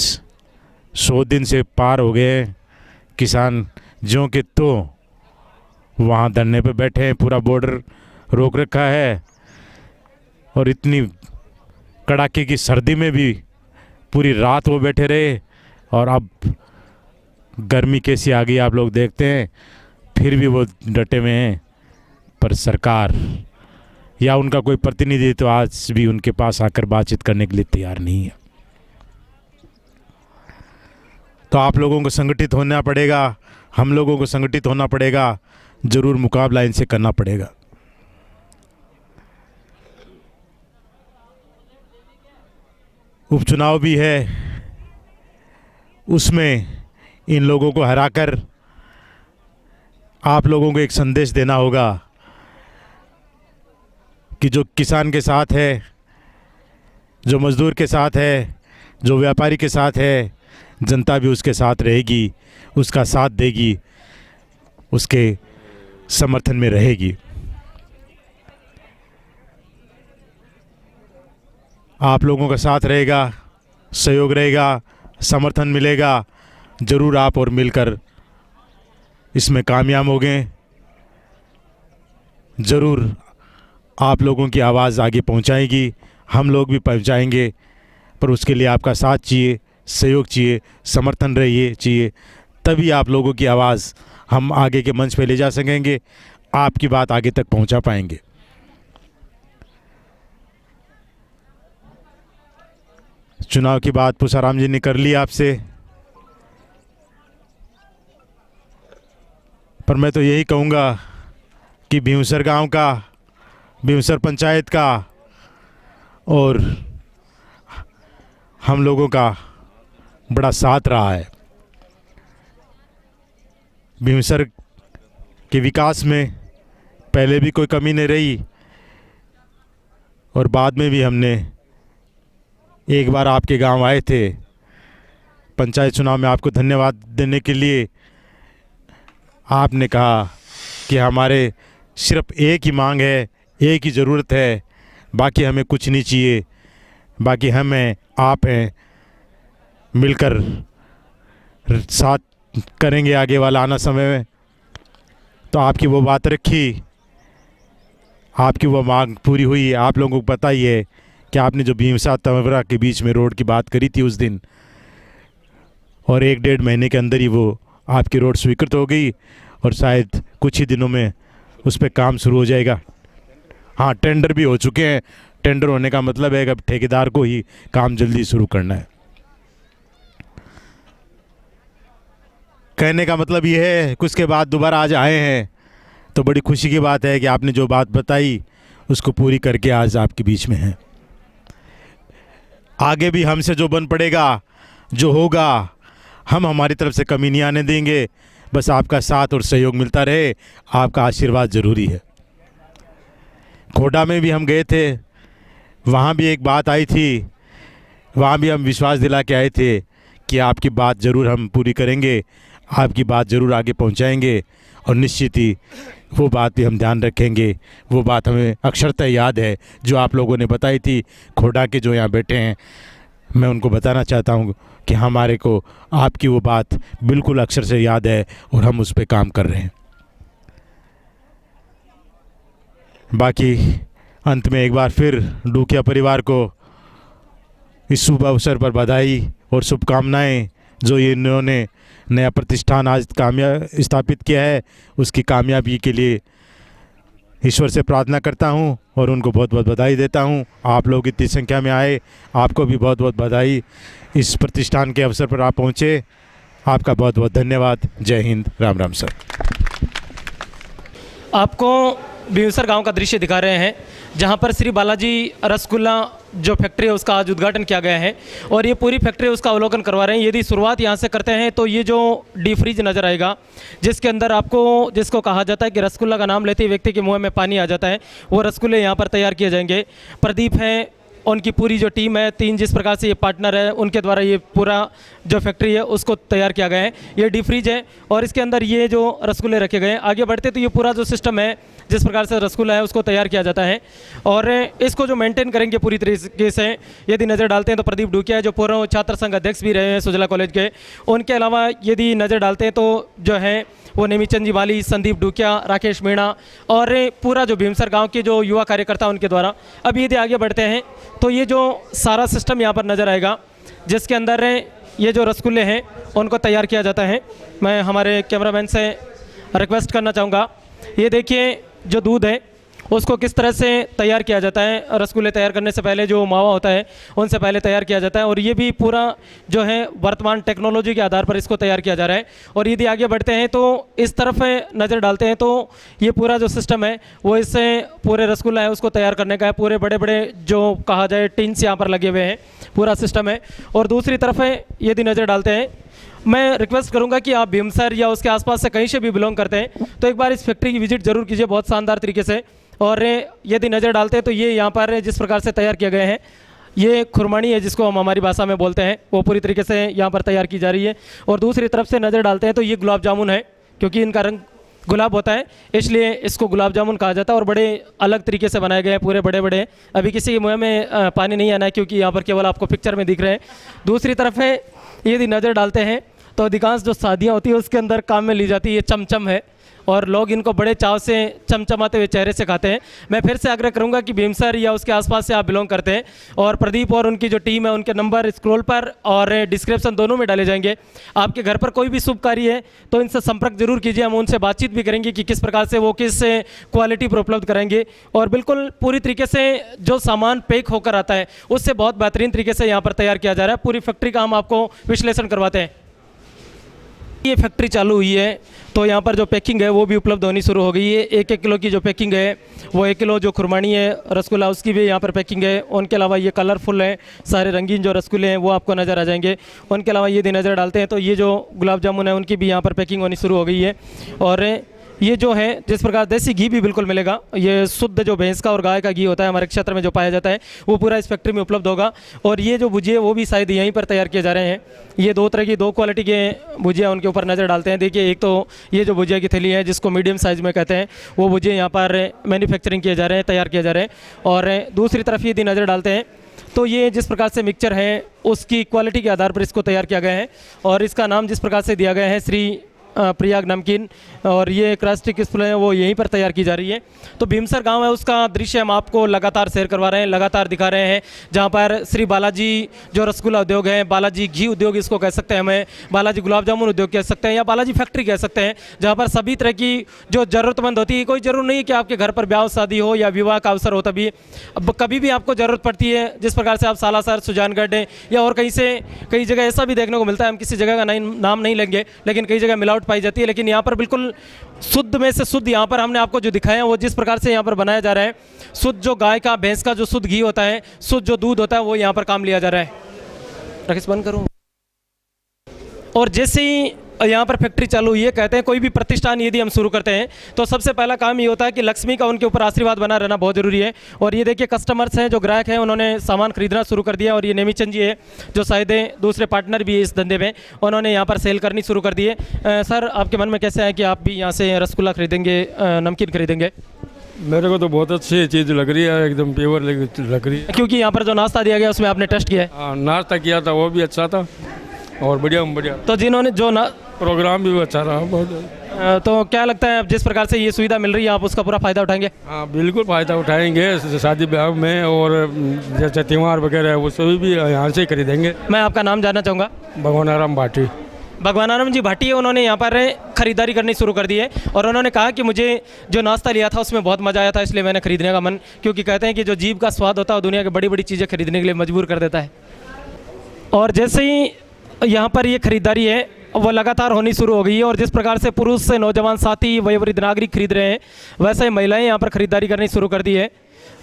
100 दिन से पार हो गए। किसान ज्यों के तो वहाँ धरने पे बैठे हैं, पूरा बॉर्डर रोक रखा है, और इतनी कड़ाके की सर्दी में भी पूरी रात वो बैठे रहे, और अब गर्मी कैसी आ गई आप लोग देखते हैं, फिर भी वो डटे हुए हैं। पर सरकार या उनका कोई प्रतिनिधि तो आज भी उनके पास आकर बातचीत करने के लिए तैयार नहीं है। तो आप लोगों को संगठित होना पड़ेगा, हम लोगों को संगठित होना पड़ेगा, ज़रूर मुकाबला इनसे करना पड़ेगा। उपचुनाव भी है, उसमें इन लोगों को हराकर आप लोगों को एक संदेश देना होगा कि जो किसान के साथ है, जो मज़दूर के साथ है, जो व्यापारी के साथ है, जनता भी उसके साथ रहेगी, उसका साथ देगी, उसके समर्थन में रहेगी। आप लोगों का साथ रहेगा, सहयोग रहेगा, समर्थन मिलेगा, ज़रूर आप और मिलकर इसमें कामयाब होंगे। ज़रूर आप लोगों की आवाज़ आगे पहुंचाएगी, हम लोग भी पहुंचाएंगे, पर उसके लिए आपका साथ चाहिए, सहयोग चाहिए, समर्थन चाहिए, तभी आप लोगों की आवाज़ हम आगे के मंच पे ले जा सकेंगे, आपकी बात आगे तक पहुंचा पाएंगे। चुनाव की बात पूसाराम जी ने कर ली आपसे, पर मैं तो यही कहूँगा कि भीमसर गांव का, भीमसर पंचायत का और हम लोगों का बड़ा साथ रहा है। भीमसर के विकास में पहले भी कोई कमी नहीं रही और बाद में भी हमने एक बार आपके गांव आए थे पंचायत चुनाव में, आपको धन्यवाद देने के लिए। आपने कहा कि हमारे सिर्फ एक ही मांग है, एक ही ज़रूरत है, बाकी हमें कुछ नहीं चाहिए, बाकी हमें आप हैं, मिलकर साथ करेंगे आगे वाला आना समय में। तो आपकी वो बात रखी, आपकी वो मांग पूरी हुई। आप लोगों को पता ही है कि आपने जो भीमसा तमवरा के बीच में रोड की बात करी थी उस दिन, और 1-1.5 महीने के अंदर ही वो आपकी रोड स्वीकृत हो गई और शायद कुछ ही दिनों में उस पर काम शुरू हो जाएगा। हाँ, टेंडर भी हो चुके हैं। टेंडर होने का मतलब है कि अब ठेकेदार को ही काम जल्दी शुरू करना है। कहने का मतलब ये है कि उसके बाद दोबारा आज आए हैं तो बड़ी खुशी की बात है कि आपने जो बात बताई उसको पूरी करके आज आपके बीच में हैं। आगे भी हमसे जो बन पड़ेगा, जो होगा, हम हमारी तरफ से कमी नहीं आने देंगे। बस आपका साथ और सहयोग मिलता रहे, आपका आशीर्वाद ज़रूरी है। खोड़ा में भी हम गए थे, वहाँ भी एक बात आई थी, वहाँ भी हम विश्वास दिला के आए थे कि आपकी बात ज़रूर हम पूरी करेंगे, आपकी बात ज़रूर आगे पहुँचाएंगे और निश्चित ही वो बात भी हम ध्यान रखेंगे। वो बात हमें अक्षरतः याद है जो आप लोगों ने बताई थी। खोड़ा के जो यहाँ बैठे हैं, मैं उनको बताना चाहता हूँ कि हमारे को आपकी वो बात बिल्कुल अक्षर से याद है और हम उस पर काम कर रहे हैं। बाकी अंत में एक बार फिर डूकिया परिवार को इस शुभ अवसर पर बधाई और शुभकामनाएं। जो ये इन्होंने नया प्रतिष्ठान आज स्थापित किया है, उसकी कामयाबी के लिए ईश्वर से प्रार्थना करता हूं और उनको बहुत बहुत बधाई देता हूं। आप लोग इतनी संख्या में आए, आपको भी बहुत बहुत बधाई। इस प्रतिष्ठान के अवसर पर आप पहुंचे, आपका बहुत बहुत धन्यवाद। जय हिंद, राम राम सर। आपको भीमसर गांव का दृश्य दिखा रहे हैं जहां पर श्री बालाजी रसगुल्ला जो फैक्ट्री है उसका आज उद्घाटन किया गया है और ये पूरी फैक्ट्री उसका अवलोकन करवा रहे हैं। यदि शुरुआत यहां से करते हैं तो ये जो डी फ्रीज नज़र आएगा जिसके अंदर आपको, जिसको कहा जाता है कि रसगुल्ला का नाम लेते ही व्यक्ति के मुंह में पानी आ जाता है, वो रसगुल्ले यहाँ पर तैयार किए जाएंगे। प्रदीप हैं, उनकी पूरी जो टीम है, 3 जिस प्रकार से ये पार्टनर है, उनके द्वारा ये पूरा जो फैक्ट्री है उसको तैयार किया गया है। ये डी फ्रीज है और इसके अंदर ये जो रसगुल्ले रखे गए हैं। आगे बढ़ते तो ये पूरा जो सिस्टम है जिस प्रकार से रसगुल्ला है उसको तैयार किया जाता है और इसको जो मेंटेन करेंगे पूरी तरीके से, यदि नज़र डालते हैं तो प्रदीप डूकिया है जो पूर्व छात्र संघ अध्यक्ष भी रहे हैं सुजला कॉलेज के। उनके अलावा यदि नज़र डालते हैं तो जो है वो नेमीचंद जी वाली, संदीप डूकिया, राकेश मीणा और पूरा जो भीमसर गांव के जो युवा कार्यकर्ता उनके द्वारा। अब यदि आगे बढ़ते हैं तो ये जो सारा सिस्टम यहाँ पर नज़र आएगा जिसके अंदर ये जो रसगुल्ले हैं उनको तैयार किया जाता है। मैं हमारे कैमरामैन से रिक्वेस्ट करना चाहूँगा, ये देखिए जो दूध है उसको किस तरह से तैयार किया जाता है। रसगुल्ले तैयार करने से पहले जो मावा होता है उनसे पहले तैयार किया जाता है और ये भी पूरा जो है वर्तमान टेक्नोलॉजी के आधार पर इसको तैयार किया जा रहा है। और यदि आगे बढ़ते हैं तो इस तरफ नज़र डालते हैं तो ये पूरा जो सिस्टम है वो इससे पूरे रसगुल्ला है उसको तैयार करने का है। पूरे बड़े बड़े जो कहा जाए टिन्स यहाँ पर लगे हुए हैं, पूरा सिस्टम है। और दूसरी तरफ यदि नज़र डालते हैं, मैं रिक्वेस्ट करूंगा कि आप भीमसर या उसके आसपास से कहीं से भी बिलोंग करते हैं तो एक बार इस फैक्ट्री की विजिट जरूर कीजिए, बहुत शानदार तरीके से। और यदि नज़र डालते हैं तो ये यहाँ पर जिस प्रकार से तैयार किए गए हैं, ये खुरमानी है जिसको हम हमारी भाषा में बोलते हैं, वो पूरी तरीके से यहाँ पर तैयार की जा रही है। और दूसरी तरफ से नज़र डालते हैं तो ये गुलाब जामुन है, क्योंकि इनका रंग गुलाब होता है इसलिए इसको गुलाब जामुन कहा जाता है और बड़े अलग तरीके से बनाए गए हैं, पूरे बड़े बड़े। अभी किसी के मुँह में पानी नहीं आना है क्योंकि यहाँ पर केवल आपको पिक्चर में दिख रहे हैं। दूसरी तरफ है यदि नज़र डालते हैं तो अधिकांश जो शादियाँ होती है उसके अंदर काम में ली जाती है, ये चमचम है और लोग इनको बड़े चाव से चमचमाते हुए चेहरे से खाते हैं। मैं फिर से आग्रह करूंगा कि भीमसर या उसके आसपास से आप बिलोंग करते हैं और प्रदीप और उनकी जो टीम है उनके नंबर स्क्रॉल पर और डिस्क्रिप्शन दोनों में डाले जाएंगे। आपके घर पर कोई भी शुभ कार्य है तो इनसे संपर्क जरूर कीजिए, हम उनसे बातचीत भी करेंगे कि किस प्रकार से वो किस क्वालिटी पर उपलब्ध कराएंगे और बिल्कुल पूरी तरीके से जो सामान पैक होकर आता है उससे बहुत बेहतरीन तरीके से यहाँ पर तैयार किया जा रहा है। पूरी फैक्ट्री का हम आपको विश्लेषण करवाते हैं। ये फैक्ट्री चालू हुई है तो यहाँ पर जो पैकिंग है वो भी उपलब्ध होनी शुरू हो गई है। 1-1 किलो की जो पैकिंग है वो 1 किलो जो खुरमानी है रसगुल्ला उसकी भी यहाँ पर पैकिंग है। उनके अलावा ये कलरफुल है, सारे रंगीन जो रसगुल्ले हैं वो आपको नज़र आ जाएंगे। उनके अलावा ये नज़र डालते हैं तो ये जो गुलाब जामुन है उनकी भी यहाँ पर पैकिंग होनी शुरू हो गई है। और ये जो है जिस प्रकार देसी घी भी बिल्कुल मिलेगा, ये शुद्ध जो भैंस का और गाय का घी होता है हमारे क्षेत्र में जो पाया जाता है वो पूरा इस फैक्ट्री में उपलब्ध होगा। और ये जो भुजिया वो भी शायद यहीं पर तैयार किए जा रहे हैं। ये 2 तरह की 2 क्वालिटी के भुजिया उनके ऊपर नज़र डालते हैं। देखिए, एक तो ये जो भुजिया की थैली है जिसको मीडियम साइज़ में कहते हैं वो भुजिया यहाँ पर मैन्युफैक्चरिंग किए जा रहे हैं, तैयार किए जा रहे हैं। और दूसरी तरफ यदि नज़र डालते हैं तो ये जिस प्रकार से मिक्सचर है उसकी क्वालिटी के आधार पर इसको तैयार किया गया है और इसका नाम जिस प्रकार से दिया गया है श्री प्रयाग नमकीन, और ये क्रास्टिक डिस्प्ले है वो यहीं पर तैयार की जा रही है। तो भीमसर गांव है उसका दृश्य हम आपको लगातार शेयर करवा रहे हैं, लगातार दिखा रहे हैं, जहां पर श्री बालाजी जो रसगुल्ला उद्योग है, बालाजी घी उद्योग इसको कह सकते हैं, हमें बालाजी गुलाब जामुन उद्योग कह सकते हैं या बालाजी फैक्ट्री कह सकते हैं, जहां पर सभी तरह की जो ज़रूरतमंद होती है। कोई ज़रूर नहीं कि आपके घर पर ब्याह शादी हो या विवाह का अवसर हो, तभी अब कभी भी आपको ज़रूरत पड़ती है। जिस प्रकार से आप सालासर, सुजानगढ़ या और कई जगह ऐसा भी देखने को मिलता है, हम किसी जगह का नाम नहीं लेंगे, लेकिन कई जगह मिलावट पाई जाती है, लेकिन यहाँ पर बिल्कुल शुद्ध में से शुद्ध यहाँ पर हमने आपको जो दिखाया वो जिस प्रकार से यहाँ पर बनाया जा रहा है, शुद्ध जो गाय का भैंस का जो शुद्ध घी होता है, शुद्ध जो दूध होता है वो यहाँ पर काम लिया जा रहा है। रखिस बंद करूँ। और जैसे ही यहाँ पर फैक्ट्री चालू हुई है, कहते हैं कोई भी प्रतिष्ठान यदि हम शुरू करते हैं तो सबसे पहला काम ये होता है कि लक्ष्मी का उनके ऊपर आशीर्वाद बना रहना बहुत ज़रूरी है। और ये देखिए कस्टमर्स हैं, जो ग्राहक हैं, उन्होंने सामान खरीदना शुरू कर दिया। और ये नेमीचंद जी है जो शायद दूसरे पार्टनर भी है इस धंधे में, उन्होंने यहाँ पर सेल करनी शुरू कर दी है। सर, आपके मन में कैसे है कि आप भी यहाँ से रसगुल्ला खरीदेंगे, नमकीन खरीदेंगे? मेरे को तो बहुत अच्छी चीज़ लग रही है, एकदम प्योर लग रही है। क्योंकि यहाँ पर जो नाश्ता दिया गया उसमें आपने टेस्ट किया है? हाँ, नाश्ता किया था वो भी अच्छा था और बढ़िया। तो जिन्होंने जो प्रोग्राम भी अच्छा रहा बहुत। तो क्या लगता है जिस प्रकार से ये सुविधा मिल रही है आप उसका पूरा फ़ायदा उठाएंगे? हाँ, बिल्कुल फ़ायदा उठाएंगे। शादी ब्याह में और जैसे त्यौहार वगैरह वो सभी भी यहाँ से खरीदेंगे। मैं आपका नाम जानना चाहूँगा। भगवानाराम भाटी। भगवानाराम जी भाटी है, उन्होंने यहाँ पर ख़रीदारी करनी शुरू कर दी है और उन्होंने कहा कि मुझे जो नाश्ता लिया था उसमें बहुत मज़ा आया था, इसलिए मैंने खरीदने का मन, क्योंकि कहते हैं कि जो जीभ का स्वाद होता है वो दुनिया की बड़ी बड़ी चीज़ें खरीदने के लिए मजबूर कर देता है। और जैसे ही यहाँ पर ये खरीदारी है वो लगातार होनी शुरू हो गई है और जिस प्रकार से पुरुष से नौजवान साथी वयोवृद्ध नागरिक खरीद रहे हैं, वैसे ही महिलाएं यहाँ पर ख़रीदारी करनी शुरू कर दी है।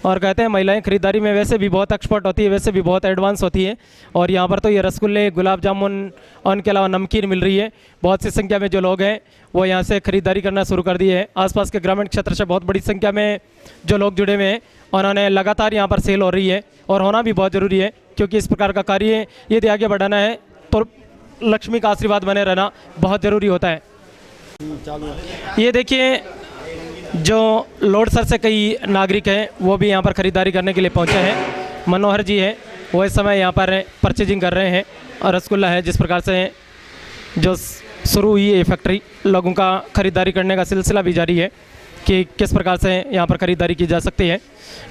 और कहते हैं महिलाएं खरीदारी में वैसे भी बहुत एक्सपर्ट होती है, वैसे भी बहुत एडवांस होती है। और यहाँ पर तो ये रसगुल्ले, गुलाब जामुन और उनके अलावा नमकीन मिल रही है। बहुत सी संख्या में जो लोग हैं वो यहाँ से ख़रीदारी करना शुरू कर दिए है। आसपास के ग्रामीण क्षेत्र से बहुत बड़ी संख्या में जो लोग जुड़े हुए हैं, उन्होंने लगातार यहाँ पर सेल हो रही है और होना भी बहुत ज़रूरी है, क्योंकि इस प्रकार का कार्य यदि आगे बढ़ाना है तो लक्ष्मी का आशीर्वाद बने रहना बहुत ज़रूरी होता है। ये देखिए, जो लोडसर से कई नागरिक हैं वो भी यहाँ पर ख़रीदारी करने के लिए पहुँचे हैं। मनोहर जी है, वो इस समय यहाँ पर परचेजिंग कर रहे हैं। और रसगुल्ला है, जिस प्रकार से जो शुरू हुई है फैक्ट्री, लोगों का ख़रीदारी करने का सिलसिला भी जारी है कि किस प्रकार से यहाँ पर ख़रीदारी की जा सकती है,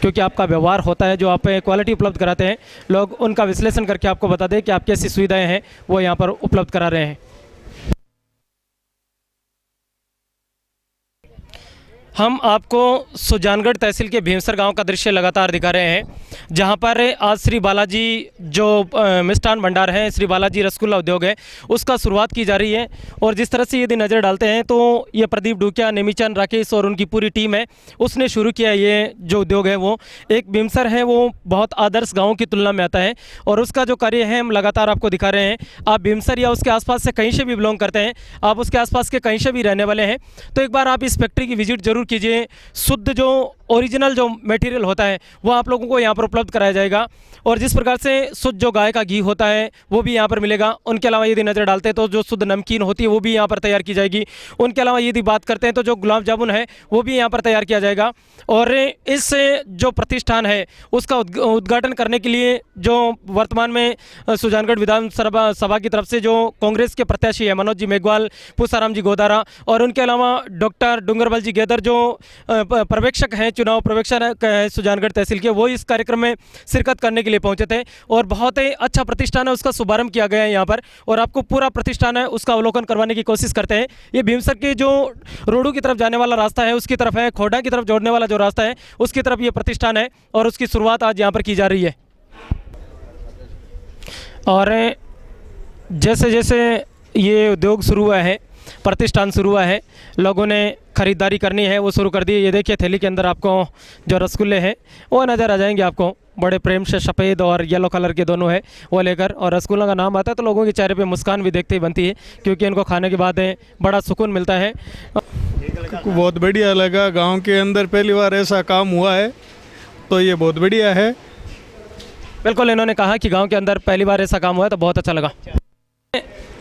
क्योंकि आपका व्यवहार होता है, जो आप क्वालिटी उपलब्ध कराते हैं, लोग उनका विश्लेषण करके आपको बता दें कि आप कैसी सुविधाएं हैं वो यहाँ पर उपलब्ध करा रहे हैं। हम आपको सुजानगढ़ तहसील के भीमसर गांव का दृश्य लगातार दिखा रहे हैं, जहां पर आज श्री बालाजी जो मिष्ठान भंडार है, श्री बालाजी रसगुल्ला उद्योग है, उसका शुरुआत की जा रही है। और जिस तरह से यदि नज़र डालते हैं तो ये प्रदीप डूकिया, नेमीचंद, राकेश और उनकी पूरी टीम है, उसने शुरू किया ये जो उद्योग है। वो एक भीमसर है, वो बहुत आदर्श गाँव की तुलना में आता है और उसका जो कार्य है हम लगातार आपको दिखा रहे हैं। आप भीमसर या उसके आसपास से कहीं से भी बिलोंग करते हैं, आप उसके आसपास के कहीं से भी रहने वाले हैं, तो एक बार आप इस फैक्ट्री की विजिट जरूर कीजिए, शुद्ध जो ओरिजिनल जो मटेरियल होता है वो आप लोगों को यहाँ पर उपलब्ध कराया जाएगा। और जिस प्रकार से शुद्ध जो गाय का घी होता है वो भी यहाँ पर मिलेगा। उनके अलावा यदि नज़र डालते हैं तो जो शुद्ध नमकीन होती है वो भी यहाँ पर तैयार की जाएगी। उनके अलावा यदि बात करते हैं तो जो गुलाब जामुन है वो भी यहाँ पर तैयार किया जाएगा। और इस जो प्रतिष्ठान है उसका उद्घाटन करने के लिए जो वर्तमान में सुजानगढ़ विधानसभा की तरफ से जो कांग्रेस के प्रत्याशी है मनोज जी मेघवाल, पूसाराम जी गोदारा और उनके अलावा डॉक्टर डूंगरबल जी गेदर जो पर्यवेक्षक हैं, चुनाव पर्यवेक्षक है सुजानगढ़ तहसील के, वो इस कार्यक्रम में शिरकत करने के लिए पहुंचे थे। और बहुत ही अच्छा प्रतिष्ठान है, उसका शुभारंभ किया गया है यहाँ पर और आपको पूरा प्रतिष्ठान है उसका अवलोकन करवाने की कोशिश करते हैं। ये भीमसर के जो रोडू की तरफ जाने वाला रास्ता है उसकी तरफ है, खोड़ा की तरफ जोड़ने वाला जो रास्ता है उसकी तरफ ये प्रतिष्ठान है और उसकी शुरुआत आज यहाँ पर की जा रही है। और जैसे जैसे ये उद्योग शुरू हुआ है, प्रतिष्ठान शुरू हुआ है, लोगों ने ख़रीदारी करनी है वो शुरू कर दी। ये देखिए थैली के अंदर आपको जो रसगुल्ले हैं वो नज़र आ जाएंगे, आपको बड़े प्रेम से सफ़ेद और येलो कलर के दोनों है वो लेकर। और रसगुल्ला का नाम आता है तो लोगों के चेहरे पे मुस्कान भी देखते ही बनती है, क्योंकि इनको खाने के बाद बड़ा सुकून मिलता है। बहुत बढ़िया लगा, गांव के अंदर पहली बार ऐसा काम हुआ है तो ये बहुत बढ़िया है। बिल्कुल, इन्होंने कहा कि गांव के अंदर पहली बार ऐसा काम हुआ है तो बहुत अच्छा लगा।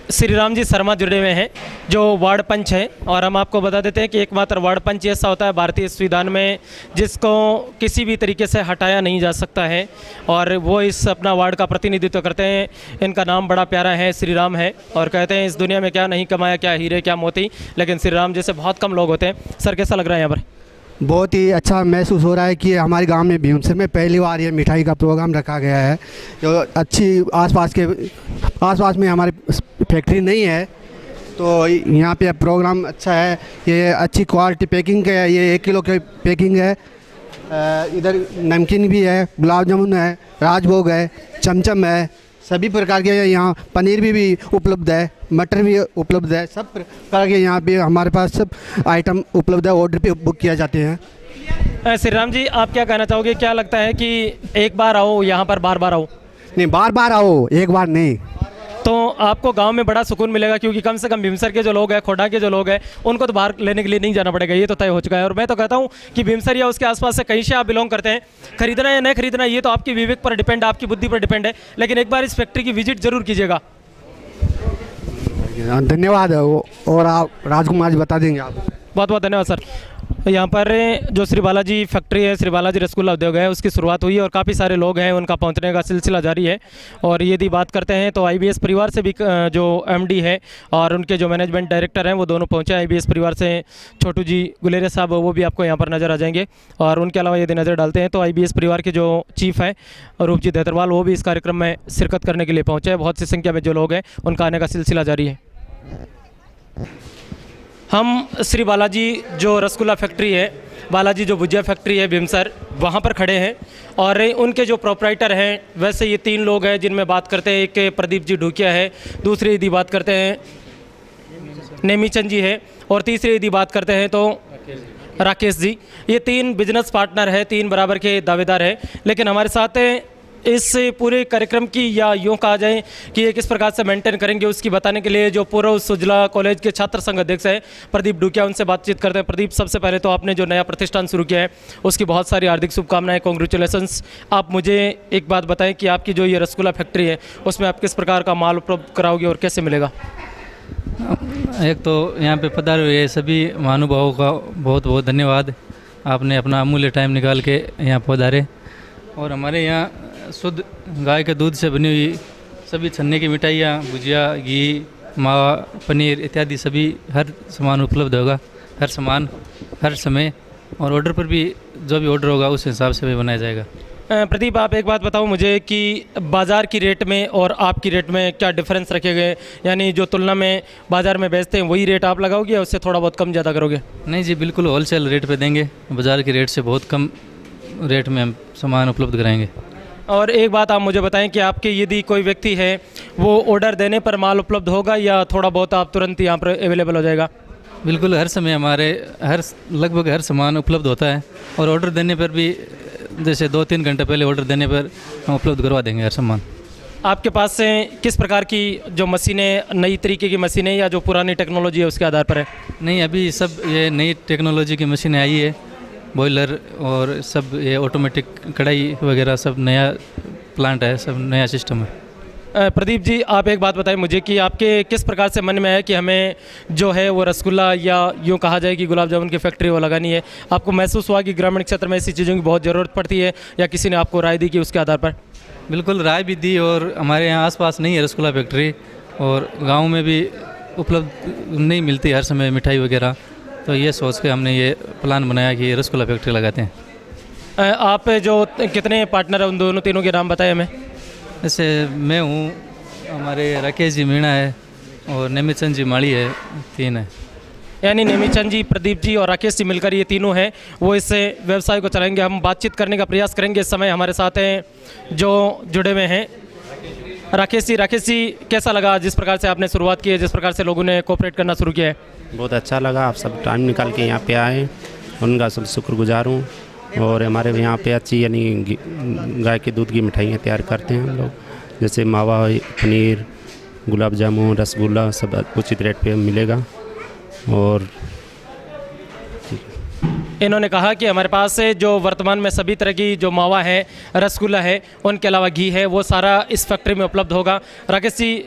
श्री राम जी शर्मा जुड़े हुए हैं जो वार्ड पंच हैं, और हम आपको बता देते हैं कि एकमात्र वार्ड पंच ऐसा होता है भारतीय संविधान में जिसको किसी भी तरीके से हटाया नहीं जा सकता है, और वो इस अपना वार्ड का प्रतिनिधित्व करते हैं। इनका नाम बड़ा प्यारा है, श्री राम है, और कहते हैं इस दुनिया में क्या नहीं कमाया, क्या हीरे क्या मोती, लेकिन श्री राम जैसे बहुत कम लोग होते हैं। सर कैसा लग रहा है यहाँ पर? बहुत ही अच्छा महसूस हो रहा है कि हमारे गांव में भीमसर में पहली बार ये मिठाई का प्रोग्राम रखा गया है। जो अच्छी आसपास में हमारी फैक्ट्री नहीं है तो यहाँ पे प्रोग्राम अच्छा है। ये अच्छी क्वालिटी पैकिंग का है, ये 1 किलो की पैकिंग है। इधर नमकीन भी है, गुलाब जामुन है, राजभोग है, चमचम है, सभी प्रकार के यहाँ पनीर भी उपलब्ध है, मटर भी उपलब्ध है, सब प्रकार के यहाँ पे हमारे पास सब आइटम उपलब्ध है। ऑर्डर पे बुक किया जाते हैं। श्री राम जी, आप क्या कहना चाहोगे? क्या लगता है कि एक बार आओ यहाँ पर बार बार आओ? नहीं, बार बार आओ, एक बार नहीं। तो आपको गांव में बड़ा सुकून मिलेगा, क्योंकि कम से कम भीमसर के जो लोग हैं, खोड़ा के जो लोग हैं, उनको तो बाहर लेने के लिए नहीं जाना पड़ेगा, ये तो तय हो चुका है। और मैं तो कहता हूं कि भीमसर या उसके आसपास से कहीं से आप बिलोंग करते हैं, खरीदना या नहीं खरीदना ये तो आपकी विवेक पर डिपेंड है, आपकी बुद्धि पर डिपेंड है, लेकिन एक बार इस फैक्ट्री की विजिट जरूर कीजिएगा। धन्यवाद। और आप राजकुमार जी बता देंगे। आप बहुत बहुत धन्यवाद सर। यहाँ पर जो श्री बालाजी फैक्ट्री है, श्री बालाजी रसगुल्ला उद्योग है, उसकी शुरुआत हुई है और काफ़ी सारे लोग हैं, उनका पहुँचने का सिलसिला जारी है। और यदि बात करते हैं तो IBS परिवार से भी जो MD है और उनके जो मैनेजमेंट डायरेक्टर हैं वो दोनों पहुँचे। IBS परिवार से छोटू जी गुलेरिया साहब, वो भी आपको यहाँ पर नज़र आ जाएंगे। और उनके अलावा यदि नज़र डालते हैं तो IBS परिवार के जो चीफ हैं रूपजी देहतरवाल, वो भी इस कार्यक्रम में शिरकत करने के लिए पहुँचे हैं। बहुत सी संख्या में जो लोग हैं उनका आने का सिलसिला जारी है। हम श्री बालाजी जो रसगुल्ला फैक्ट्री है, बालाजी जो भुजिया फैक्ट्री है भीमसर, वहाँ पर खड़े हैं। और उनके जो प्रोपराइटर हैं, वैसे ये 3 लोग हैं जिनमें बात करते हैं। एक प्रदीप जी ढूकिया है, दूसरी यदि बात करते हैं नेमीचंद जी है, और तीसरी यदि बात करते हैं तो राकेश जी। ये 3 बिजनेस पार्टनर है, 3 बराबर के दावेदार है। लेकिन हमारे साथ इस पूरे कार्यक्रम की, या यूँ कहा जाए कि ये किस प्रकार से मेंटेन करेंगे, उसकी बताने के लिए जो पूर्व सुजला कॉलेज के छात्र संघ अध्यक्ष है प्रदीप ढूकिया, उनसे बातचीत करते हैं। प्रदीप, सबसे पहले तो आपने जो नया प्रतिष्ठान शुरू किया है उसकी बहुत सारी हार्दिक शुभकामनाएं, कॉन्ग्रेचुलेसन्स। आप मुझे एक बात बताएं कि आपकी जो ये रसगुल्ला फैक्ट्री है उसमें आप किस प्रकार का माल उपलब्ध कराओगे और कैसे मिलेगा? एक तो यहाँ पे पधारे हुए सभी महानुभावों का बहुत बहुत धन्यवाद। आपने अपना अमूल्य टाइम निकाल के यहाँ पधारे, और हमारे यहाँ शुद्ध गाय के दूध से बनी हुई सभी छन्ने की मिठाइयाँ, भुजिया, घी, मावा, पनीर इत्यादि सभी हर सामान उपलब्ध होगा, हर सामान हर समय। और ऑर्डर पर भी जो भी ऑर्डर होगा उस हिसाब से भी बनाया जाएगा। प्रदीप, आप एक बात बताओ मुझे कि बाज़ार की रेट में और आपकी रेट में क्या डिफरेंस रखे गए? यानी जो तुलना में बाज़ार में बेचते हैं वही रेट आप लगाओगे या उससे थोड़ा बहुत कम ज़्यादा करोगे? नहीं जी, बिल्कुल होलसेल रेट पे देंगे, बाज़ार की रेट से बहुत कम रेट में हम सामान उपलब्ध कराएंगे। और एक बात आप मुझे बताएं कि आपके यदि कोई व्यक्ति है वो ऑर्डर देने पर माल उपलब्ध होगा या थोड़ा बहुत आप तुरंत यहाँ पर अवेलेबल हो जाएगा? बिल्कुल, हर समय हमारे लगभग हर सामान उपलब्ध होता है, और ऑर्डर देने पर भी जैसे 2-3 घंटे पहले ऑर्डर देने पर हम उपलब्ध करवा देंगे हर सामान। आपके पास से किस प्रकार की जो मशीनें, नई तरीके की मशीनें या जो पुरानी टेक्नोलॉजी है उसके आधार पर है? नहीं, अभी सब ये नई टेक्नोलॉजी की मशीनें आई है, बॉयलर और सब ये ऑटोमेटिक कढ़ाई वगैरह, सब नया प्लांट है, सब नया सिस्टम है। प्रदीप जी, आप एक बात बताएं मुझे कि आपके किस प्रकार से मन में है कि हमें जो है वो रसगुल्ला या यूँ कहा जाए कि गुलाब जामुन की फैक्ट्री वो लगानी है? आपको महसूस हुआ कि ग्रामीण क्षेत्र में ऐसी चीज़ों की बहुत ज़रूरत पड़ती है, या किसी ने आपको राय दी कि उसके आधार पर? बिल्कुल राय भी दी, और हमारे यहाँ आसपास नहीं है रसगुल्ला फैक्ट्री, और गांव में भी उपलब्ध नहीं मिलती हर समय मिठाई वगैरह, तो ये सोच के हमने ये प्लान बनाया कि रसगुल्ला फैक्ट्री लगाते हैं। आप जो कितने पार्टनर हैं, उन दोनों तीनों के नाम बताएं हमें। जैसे मैं हूँ, हमारे राकेश जी मीणा है और नेमिचंद जी माड़ी है, 3 है। यानी नेमिचंद जी, प्रदीप जी और राकेश जी मिलकर ये तीनों हैं वो इस व्यवसाय को चलाएंगे। हम बातचीत करने का प्रयास करेंगे। इस समय हमारे साथ हैं जो जुड़े हुए हैं राकेश जी, कैसा लगा जिस प्रकार से आपने शुरुआत की है, जिस प्रकार से लोगों ने कोऑपरेट करना शुरू किया है? बहुत अच्छा लगा, आप सब टाइम निकाल के यहाँ पे आए, उनका सब शुक्रगुजार हूँ। और हमारे यहाँ पे अच्छी यानी गाय के दूध की मिठाइयाँ तैयार करते हैं हम लोग, जैसे मावा, पनीर, गुलाब जामुन, रसगुल्ला, सब उचित रेट पे मिलेगा। और इन्होंने कहा कि हमारे पास से जो वर्तमान में सभी तरह की जो मावा है, रसगुल्ला है, उनके अलावा घी है, वो सारा इस फैक्ट्री में उपलब्ध होगा। राकेश जी,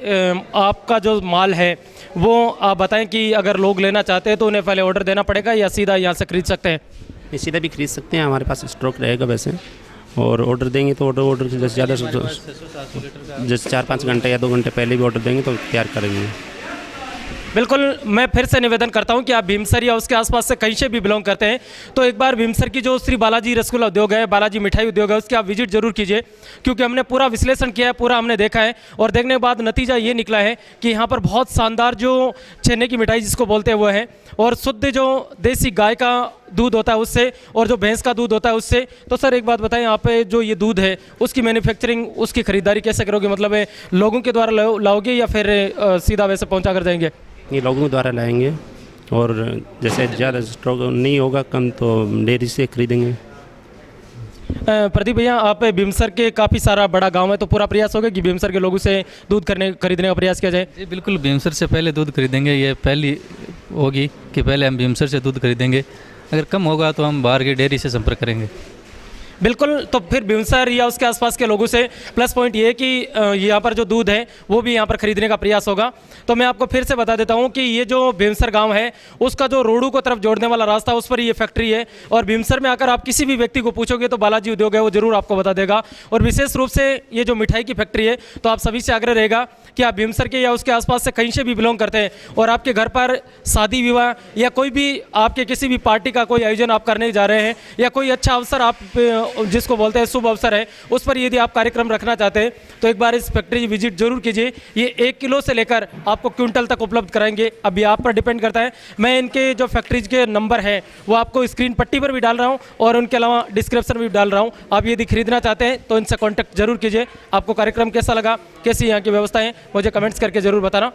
आपका जो माल है वो आप बताएं कि अगर लोग लेना चाहते हैं तो उन्हें पहले ऑर्डर देना पड़ेगा या सीधा यहाँ से खरीद सकते हैं? ये सीधा भी खरीद सकते हैं, हमारे पास स्टॉक रहेगा वैसे, और ऑर्डर देंगे तो ऑर्डर जैसे ज़्यादा जैसे 4-5 घंटे या 2 घंटे पहले भी ऑर्डर देंगे तो तैयार करेंगे। बिल्कुल, मैं फिर से निवेदन करता हूं कि आप भीमसर या उसके आसपास से कहीं से भी बिलोंग करते हैं तो एक बार भीमसर की जो श्री बालाजी रसगुल्ला उद्योग है, बालाजी मिठाई उद्योग है, उसके आप विजिट जरूर कीजिए, क्योंकि हमने पूरा विश्लेषण किया है, पूरा हमने देखा है, और देखने के बाद नतीजा ये निकला है कि यहाँ पर बहुत शानदार जो छेने की मिठाई जिसको बोलते हैं वो है, और शुद्ध जो देसी गाय का दूध होता है उससे, और जो भैंस का दूध होता है उससे। तो सर एक बात बताएं, आप जो ये दूध है उसकी मैन्युफैक्चरिंग, उसकी खरीदारी कैसे करोगे? मतलब लोगों के द्वारा लाओगे या फिर सीधा वैसे पहुँचा कर जाएंगे? ये लोगों द्वारा लाएंगे, और जैसे ज़्यादा स्टॉक नहीं होगा कम तो डेयरी से खरीदेंगे। प्रदीप भैया, आप भीमसर के काफ़ी सारा बड़ा गांव है, तो पूरा प्रयास होगा कि भीमसर के लोगों से दूध खरीदने का प्रयास किया जाए? जी बिल्कुल, भीमसर से पहले दूध खरीदेंगे, ये पहली होगी कि पहले हम भीमसर से दूध खरीदेंगे, अगर कम होगा तो हम बाहर की डेयरी से संपर्क करेंगे। बिल्कुल, तो फिर भीमसर या उसके आसपास के लोगों से प्लस पॉइंट ये है कि यहाँ पर जो दूध है वो भी यहाँ पर खरीदने का प्रयास होगा। तो मैं आपको फिर से बता देता हूँ कि ये जो भीमसर गांव है उसका जो रोडू को तरफ जोड़ने वाला रास्ता, उस पर ये फैक्ट्री है, और भीमसर में आकर आप किसी भी व्यक्ति को पूछोगे तो बालाजी उद्योग है वो जरूर आपको बता देगा। और विशेष रूप से ये जो मिठाई की फैक्ट्री है, तो आप सभी से आग्रह रहेगा कि आप भीमसर के या उसके आसपास से कहीं से भी बिलोंग करते हैं और आपके घर पर शादी विवाह या कोई भी आपके किसी भी पार्टी का कोई आयोजन आप करने जा रहे हैं, या कोई अच्छा अवसर आप जिसको बोलते हैं शुभ अवसर है, उस पर यदि आप कार्यक्रम रखना चाहते हैं तो एक बार इस फैक्ट्री विजिट जरूर कीजिए। ये 1 किलो से लेकर आपको क्विंटल तक उपलब्ध कराएंगे, अभी आप पर डिपेंड करता है। मैं इनके जो फैक्ट्रीज के नंबर है वो आपको स्क्रीन पट्टी पर भी डाल रहा हूँ और उनके अलावा डिस्क्रिप्शन में भी डाल रहा हूँ। आप यदि खरीदना चाहते हैं तो इनसे कॉन्टैक्ट जरूर कीजिए। आपको कार्यक्रम कैसा लगा, कैसी यहाँ की व्यवस्था है, मुझे कमेंट्स करके ज़रूर बताना।